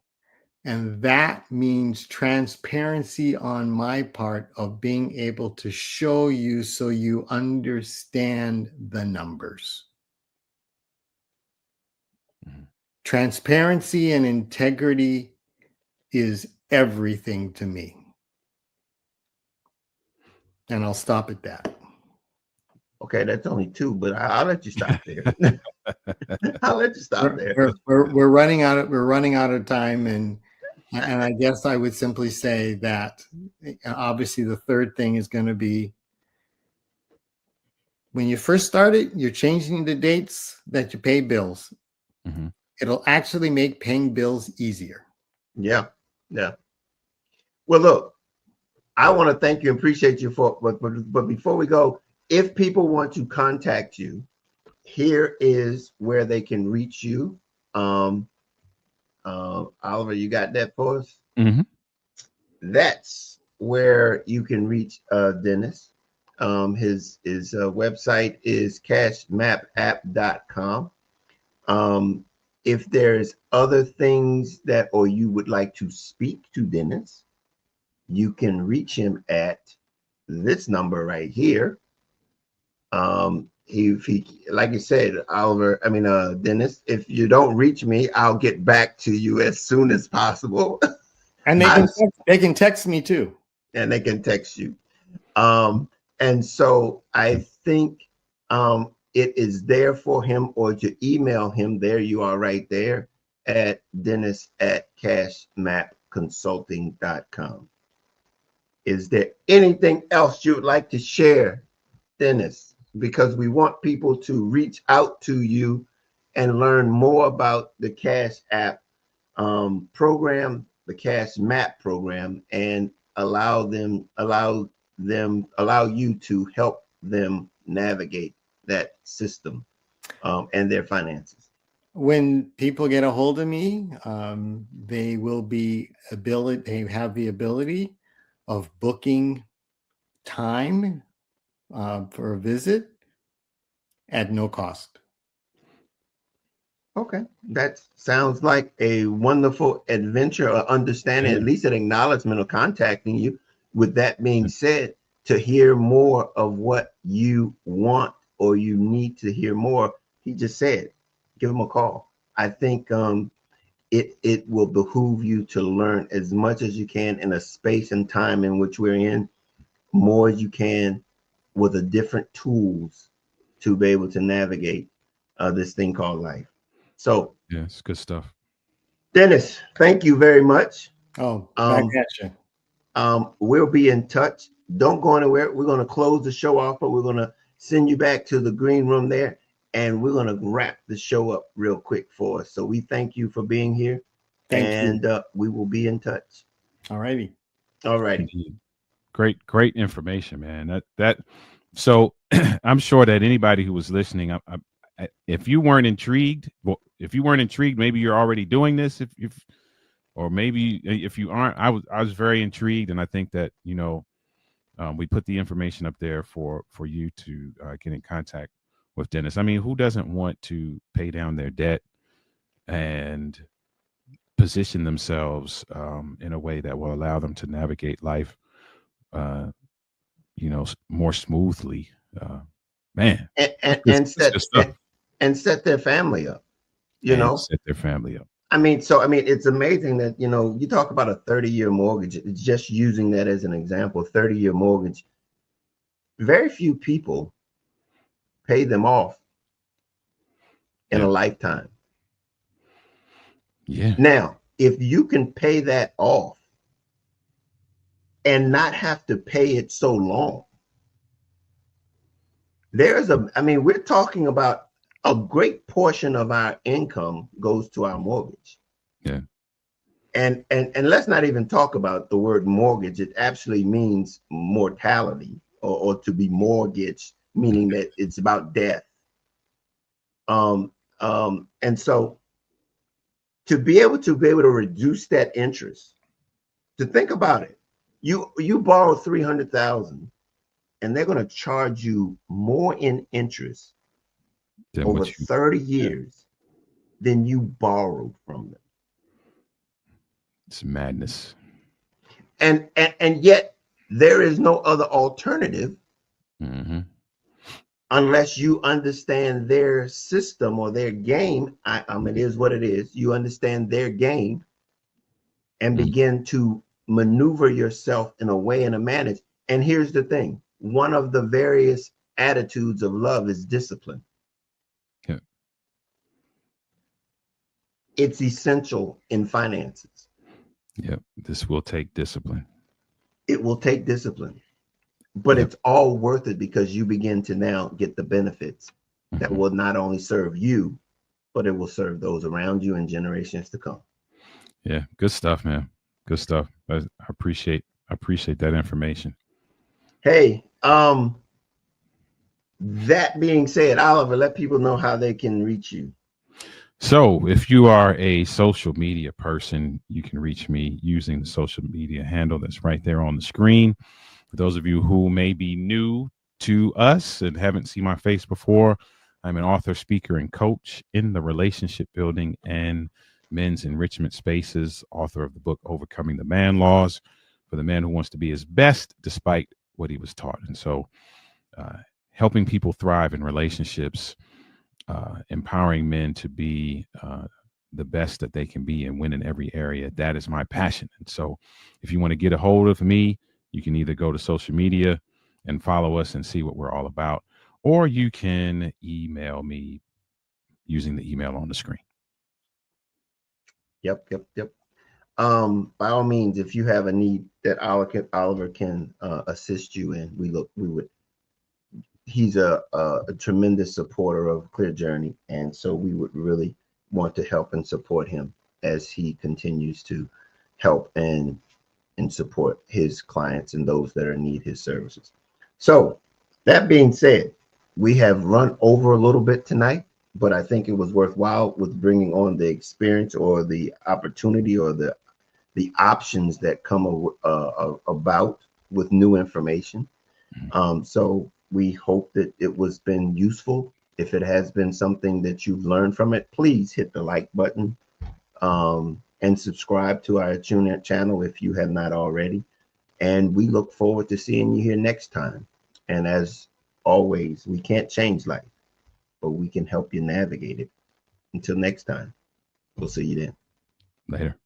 And that means transparency on my part of being able to show you so you understand the numbers. Transparency and integrity is everything to me. And I'll stop at that. Okay, that's only 2, but I'll let you stop there. I'll let you stop there. We're running out of time, and I guess I would simply say that obviously the third thing is going to be, when you first start it, you're changing the dates that you pay bills. It'll actually make paying bills easier. Yeah. Well, look, I want to thank you and appreciate you but before we go, if people want to contact you, here is where they can reach you. Oliver, you got that for us? That's where you can reach Dennis. His website is cashmapapp.com. If there's other things or you would like to speak to Dennis, you can reach him at this number right here. If he, like I said, Dennis, if you don't reach me, I'll get back to you as soon as possible. And they can text me too. And they can text you. And so I think it is there for him, or to email him. There you are right there at dennis@cashmapconsulting.com. Is there anything else you would like to share, Dennis? Because we want people to reach out to you and learn more about the Cash App program, the Cash Map program, and allow you to help them navigate that system and their finances. When people get a hold of me, they have the ability of booking time for a visit at no cost. Okay, that sounds like a wonderful adventure, or understanding, at least an acknowledgement of contacting you. With that being said, to hear more of what you want or you need to hear more, he just said, give him a call. I think it will behoove you to learn as much as you can in a space and time in which we're in, more as you can, with the different tools to be able to navigate this thing called life. So yeah, it's good stuff. Dennis, thank you very much. Oh, back at you. We'll be in touch. Don't go anywhere. We're going to close the show off, but we're going to send you back to the green room there, and we're going to wrap the show up real quick for us. So we thank you for being here. Thank you. We will be in touch. All righty. All right. Great information, man. So I'm sure that anybody who was listening, if you weren't intrigued, maybe you're already doing this. Or maybe if you aren't, I was very intrigued, and I think that we put the information up there for you to get in contact with Dennis. I mean, who doesn't want to pay down their debt and position themselves in a way that will allow them to navigate life, more smoothly, man, and set their family up, set their family up. I mean, it's amazing that, you talk about a 30-year mortgage. It's just using that as an example, 30-year mortgage. Very few people pay them off in a lifetime. Yeah. Now, if you can pay that off and not have to pay it so long, we're talking about a great portion of our income goes to our mortgage. Yeah. And let's not even talk about the word mortgage. It actually means mortality, or to be mortgaged, meaning that it's about death. And so to be able to reduce that interest, to think about it, you borrow $300,000 and they're going to charge you more in interest over 30 years than you borrowed from them. It's madness. And yet there is no other alternative unless you understand their system or their game. It is what it is. You understand their game and begin to maneuver yourself in a way and a manner. And here's the thing. One of the various attitudes of love is discipline. Yeah. It's essential in finances. Yep. This will take discipline. It will take discipline, but it's all worth it because you begin to now get the benefits that will not only serve you, but it will serve those around you and generations to come. Yeah. Good stuff, man. Good stuff. I appreciate that information. Hey, that being said, Oliver, let people know how they can reach you. So if you are a social media person, you can reach me using the social media handle that's right there on the screen. For those of you who may be new to us and haven't seen my face before, I'm an author, speaker, and coach in the relationship building and men's enrichment spaces, author of the book, Overcoming the Man Laws, for the man who wants to be his best despite what he was taught. And so helping people thrive in relationships, empowering men to be the best that they can be and win in every area. That is my passion. And so if you want to get a hold of me, you can either go to social media and follow us and see what we're all about, or you can email me using the email on the screen. Yep. By all means, if you have a need that Oliver can assist you in, he's a tremendous supporter of ClearJourney, and so we would really want to help and support him as he continues to help and support his clients and those that need his services. So that being said, we have run over a little bit tonight, but I think it was worthwhile with bringing on the experience or the opportunity or the options that come about with new information. So we hope that it was been useful. If it has been something that you've learned from it, please hit the like button and subscribe to our TuneIn channel if you have not already. And we look forward to seeing you here next time. And as always, we can't change life, but we can help you navigate it. Until next time, we'll see you then. Later.